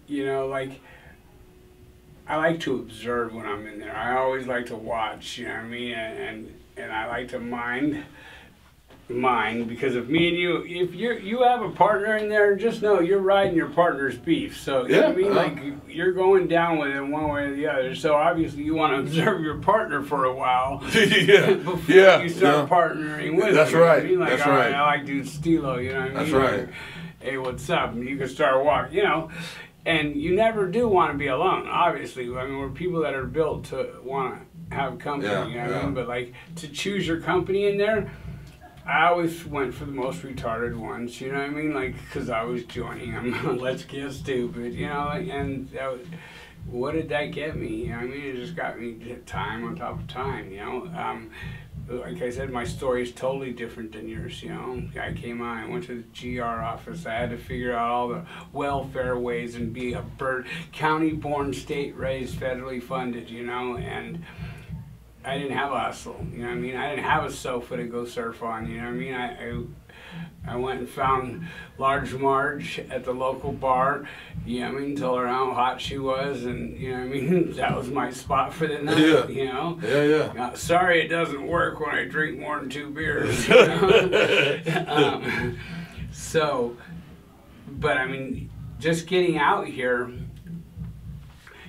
You know, like, I like to observe when I'm in there. I always like to watch, you know what I mean? And I like to mind, because if me and you, if you have a partner in there, just know you're riding your partner's beef. So, you know what I mean? Like, you're going down with it one way or the other. So, obviously, you want to observe your partner for a while before you start partnering with That's them. right. You know what I mean? Like, That's all right. I like dude Stilo, you know what I mean? That's right. Like, hey, what's up? And you can start walking, you know. And you never do want to be alone, obviously. I mean, we're people that are built to want to have company, you know what I mean? But, like, to choose your company in there, I always went for the most retarded ones, you know what I mean? Like, because I was joining them. Let's get stupid, you know? Like, and that was, what did that get me? You know what I mean? It just got me time on top of time, you know? Like I said, my story is totally different than yours, you know. I came on, I went to the GR office, I had to figure out all the welfare ways and be a county-born, state-raised, federally funded, you know, and I didn't have a hustle, you know what I mean? I didn't have a sofa to go surf on, you know what I mean? I went and found Large Marge at the local bar, you know what I mean, told her how hot she was, and you know what I mean, that was my spot for the night, you know? Yeah. Sorry it doesn't work when I drink more than 2 beers, you know? So, but I mean, just getting out here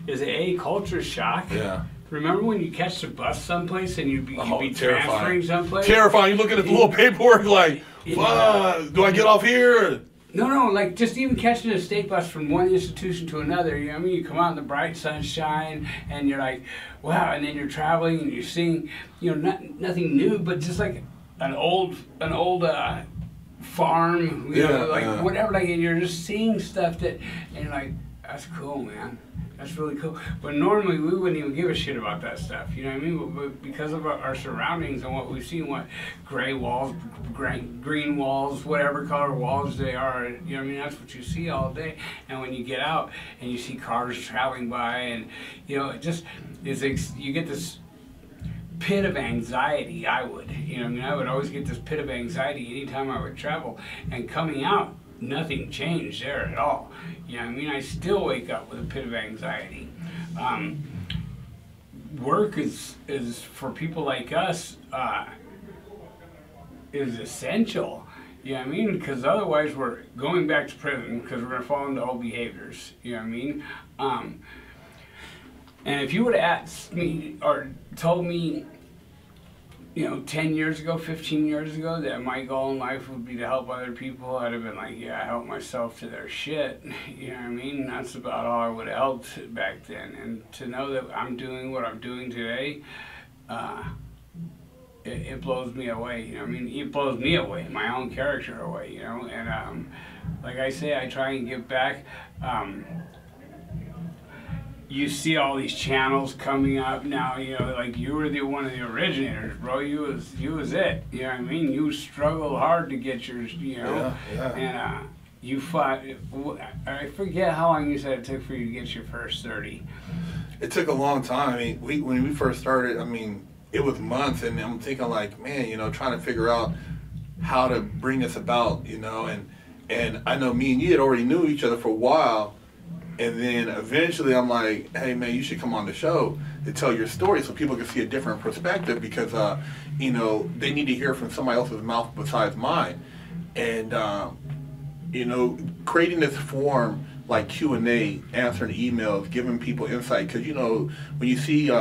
is a culture shock. Yeah. Remember when you catch the bus someplace and you'd be transferring someplace? Terrifying. You look at the little paperwork like, do I get off here? No, like just even catching a state bus from one institution to another, you know what I mean? You come out in the bright sunshine and you're like, wow, and then you're traveling and you're seeing, you know, nothing new, but just like an old farm, you know, like whatever, like, and you're just seeing stuff that, and you're like, that's cool, man. That's really cool. But normally we wouldn't even give a shit about that stuff. You know what I mean? But because of our surroundings and what we've seen, what gray walls, green walls, whatever color walls they are, you know what I mean? That's what you see all day. And when you get out and you see cars traveling by and, you know, it just is, you get this pit of anxiety. I would, you know what I mean? I would always get this pit of anxiety anytime I would travel. And coming out, nothing changed there at all. You know what I mean? I still wake up with a pit of anxiety. Work is for people like us, is essential. You know what I mean? Because otherwise we're going back to prison because we're going to fall into old behaviors. You know what I mean? And if you would have asked me or told me, you know, 10 years ago, 15 years ago, that my goal in life would be to help other people, I'd have been like, yeah, I help myself to their shit. You know what I mean? That's about all I would have helped back then. And to know that I'm doing what I'm doing today, it blows me away. You know what I mean? It blows me away, my own character away, you know? And like I say, I try and give back. You see all these channels coming up now, you know, like you were one of the originators, bro. You was it. You know what I mean? You struggled hard to get yours, you know. And you fought. I forget how long you said it took for you to get your first 30. It took a long time. I mean, when we first started, I mean, it was months, and I'm thinking like, man, you know, trying to figure out how to bring this about, you know, and I know me and you had already knew each other for a while. And then eventually I'm like, hey man, you should come on the show to tell your story so people can see a different perspective because, you know, they need to hear from somebody else's mouth besides mine. And, you know, creating this forum like Q&A, answering emails, giving people insight. Because, you know, when you see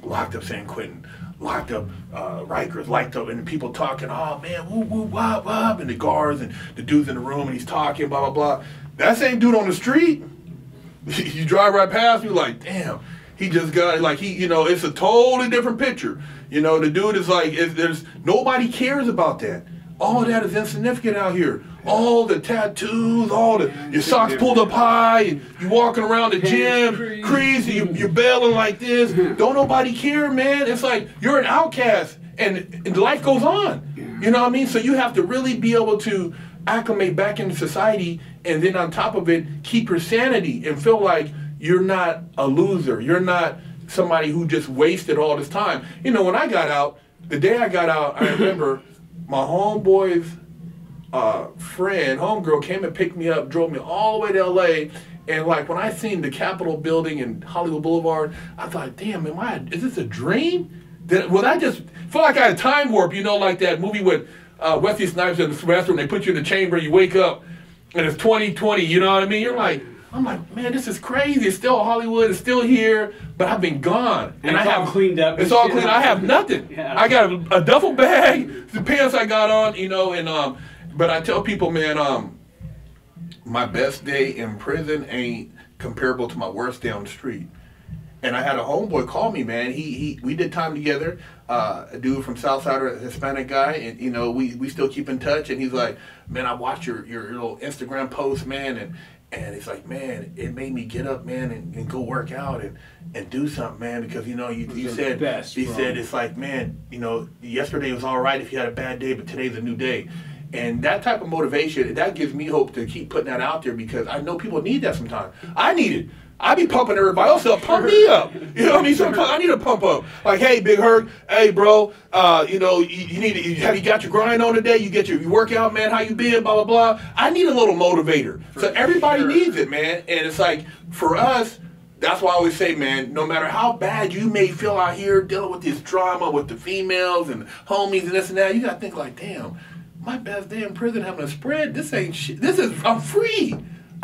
Locked Up San Quentin, Locked Up Rikers, Locked Up, and people talking, oh man, woo woo, wop wop, and the guards and the dudes in the room and he's talking, blah, blah, blah. That same dude on the street, you drive right past me like, damn, he just got it. Like, he, you know, it's a totally different picture. You know, the dude is like, there's nobody cares about that. All that is insignificant out here. All the tattoos, all the, your socks pulled up high, and you walking around the gym, crazy, you're bailing like this. Don't nobody care, man. It's like, you're an outcast, and life goes on. You know what I mean? So you have to really be able to acclimate back into society, and then on top of it, keep your sanity and feel like you're not a loser. You're not somebody who just wasted all this time. You know, when I got out, the day I got out, I remember my homeboy's homegirl came and picked me up, drove me all the way to LA, And like when I seen the Capitol building in Hollywood Boulevard, I thought, damn, is this a dream? Well, I just feel like I had a time warp, you know, like that movie with Wesley Snipes in the restroom. They put you in the chamber, you wake up, and it's 2020. You know what I mean? I'm like, man, this is crazy. It's still Hollywood. It's still here, but I've been gone. And I have cleaned up. It's all clean. I have nothing. Yeah. I got a duffel bag, the pants I got on, you know, and but I tell people, man, my best day in prison ain't comparable to my worst day on the street. And I had a homeboy call me, man. We did time together. A dude from Southside, a Hispanic guy, and you know we still keep in touch. And he's like, man, I watched your little Instagram post, man, and it's like, man, it made me get up, man, and go work out and do something, man, because you know you said said it's like, man, you know, yesterday was all right if you had a bad day, but today's a new day. And that type of motivation, that gives me hope to keep putting that out there, because I know people need that sometimes. I need it. I be pumping everybody else up. Pump me up. You know what I mean? Sometimes I need a pump up. Like, hey, Big Herc, hey, bro, you know, you need to, have you got your grind on today? You get your workout, man? How you been? Blah, blah, blah. I need a little motivator. So everybody needs it, man. And it's like, for us, that's why I always say, man, no matter how bad you may feel out here dealing with this drama with the females and homies and this and that, you got to think like, damn, my best day in prison having a spread, this ain't shit. I'm free.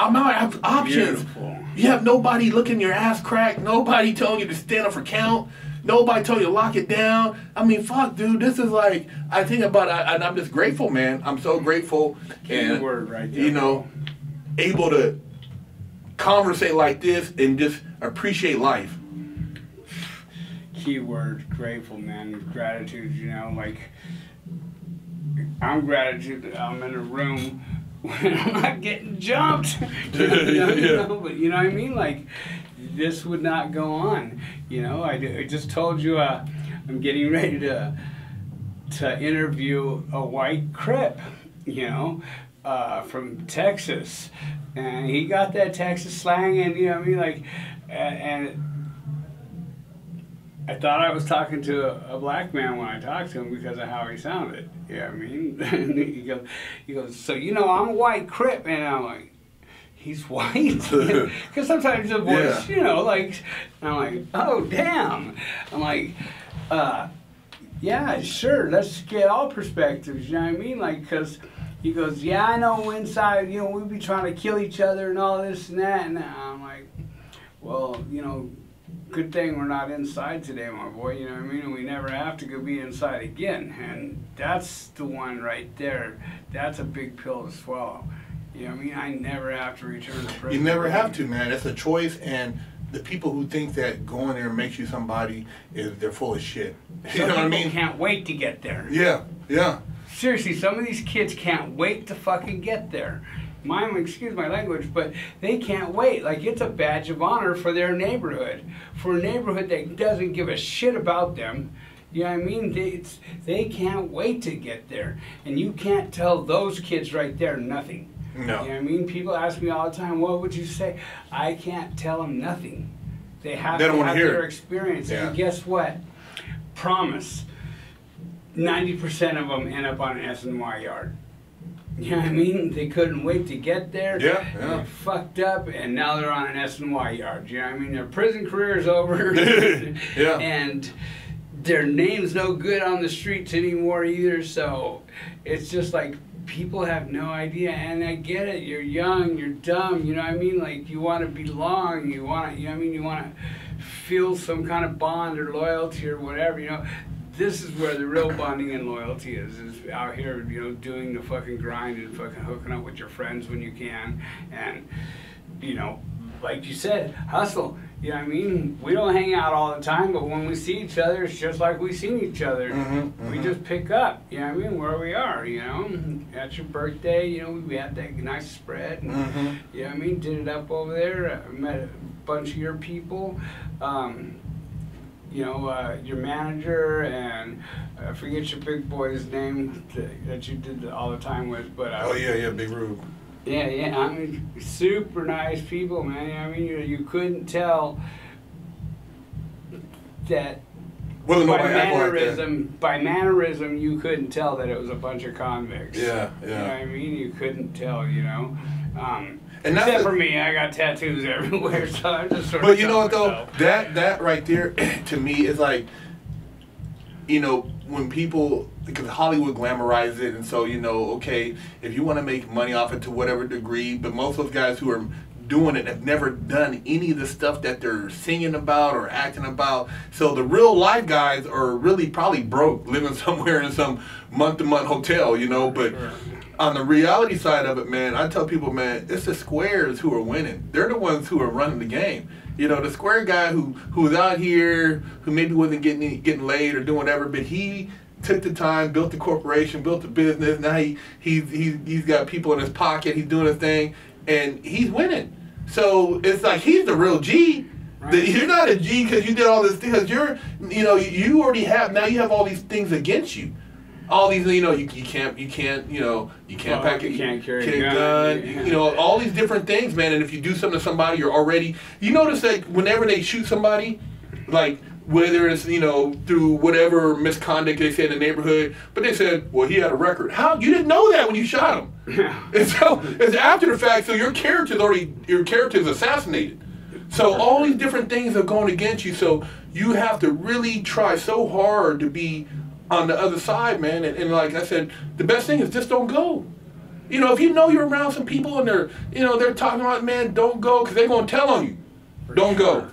I'm out. I have options. Beautiful. You have nobody looking your ass crack. Nobody telling you to stand up for count. Nobody telling you to lock it down. I mean, fuck, dude. This is like, I think about it, and I'm just grateful, man. I'm so grateful. And, word right there, you know, able to conversate like this and just appreciate life. Key word, grateful, man. Gratitude, you know, like, I'm gratitude that I'm in a room when I'm not getting jumped. You know, but you know what I mean? Like, this would not go on. You know, I just told you I'm getting ready to interview a white Crip, you know, from Texas. And he got that Texas slang, and you know what I mean? Like, and I thought I was talking to a black man when I talked to him because of how he sounded. You know what I mean? he goes, so you know, I'm a white Crip, and I'm like, he's white? Because sometimes the voice, you know, like, I'm like, oh, damn. I'm like, yeah, sure, let's get all perspectives, you know what I mean? Like, because he goes, yeah, I know inside, you know, we be trying to kill each other and all this and that. And I'm like, well, you know, good thing we're not inside today, my boy, you know what I mean? And we never have to go be inside again. And that's the one right there. That's a big pill to swallow. You know what I mean? I never have to return to prison. You never have to, man. It's a choice, and the people who think that going there makes you somebody, they're full of shit. You know what I mean? Can't wait to get there. Yeah, yeah. Seriously, some of these kids can't wait to fucking get there. Excuse my language, but they can't wait. Like, it's a badge of honor for their neighborhood. For a neighborhood that doesn't give a shit about them. You know what I mean? They can't wait to get there. And you can't tell those kids right there nothing. No. You know what I mean? People ask me all the time, what would you say? I can't tell them nothing. They have to have their experience. Yeah. And guess what? Promise. 90% of them end up on an SNY yard. You know what I mean? They couldn't wait to get there. Yeah, yeah. They fucked up, and now they're on an SNY yard. You know what I mean? Their prison career is over. Yeah. And their name's no good on the streets anymore either. So it's just like, people have no idea. And I get it. You're young. You're dumb. You know what I mean? Like, you want to belong. You want to, you know what I mean? You want to feel some kind of bond or loyalty or whatever, you know. This is where the real bonding and loyalty is out here, you know, doing the fucking grind and fucking hooking up with your friends when you can. And, you know, like you said, hustle. You know what I mean? We don't hang out all the time, but when we see each other, it's just like we've seen each other. We just pick up, you know what I mean, where we are, you know. At your birthday, you know, we had that nice spread. And, you know what I mean? Did it up over there. I met a bunch of your people. You know, your manager, and I forget your big boy's name that you did all the time with, but oh yeah, Big Rube. Yeah, I mean, super nice people, man. I mean, you couldn't tell that by mannerism, you couldn't tell that it was a bunch of convicts. Yeah, yeah. You know what I mean? You couldn't tell, you know. And except for me, I got tattoos everywhere, so I'm just sort of. But you know what though, that right there to me is like, you know, when people, because Hollywood glamorizes it, and so you know, okay, if you want to make money off it to whatever degree, but most of those guys who are doing it have never done any of the stuff that they're singing about or acting about. So the real life guys are really probably broke, living somewhere in some month-to-month hotel, you know. But on the reality side of it, man, I tell people, man, it's the squares who are winning. They're the ones who are running the game. You know, the square guy who was out here, who maybe wasn't getting laid or doing whatever, but he took the time, built the corporation, built the business. Now he's got people in his pocket. He's doing his thing, and he's winning. So it's like he's the real G. Right. You're not a G because you did all this because you already have, now you have all these things against you. All these, you know, you can't pack it, you can't carry a gun, yeah. you know, all these different things, man. And if you do something to somebody, you're already, you notice like whenever they shoot somebody, like whether it's, you know, through whatever misconduct they said in the neighborhood, but they said, well, he had a record. How? You didn't know that when you shot him. Yeah. And so it's after the fact, so your character's assassinated. So all these different things are going against you, so you have to really try so hard to be on the other side, man. And like I said, the best thing is just don't go. You know, if you know you're around some people and they're talking about, man, don't go, because they're going to tell on you. Don't go.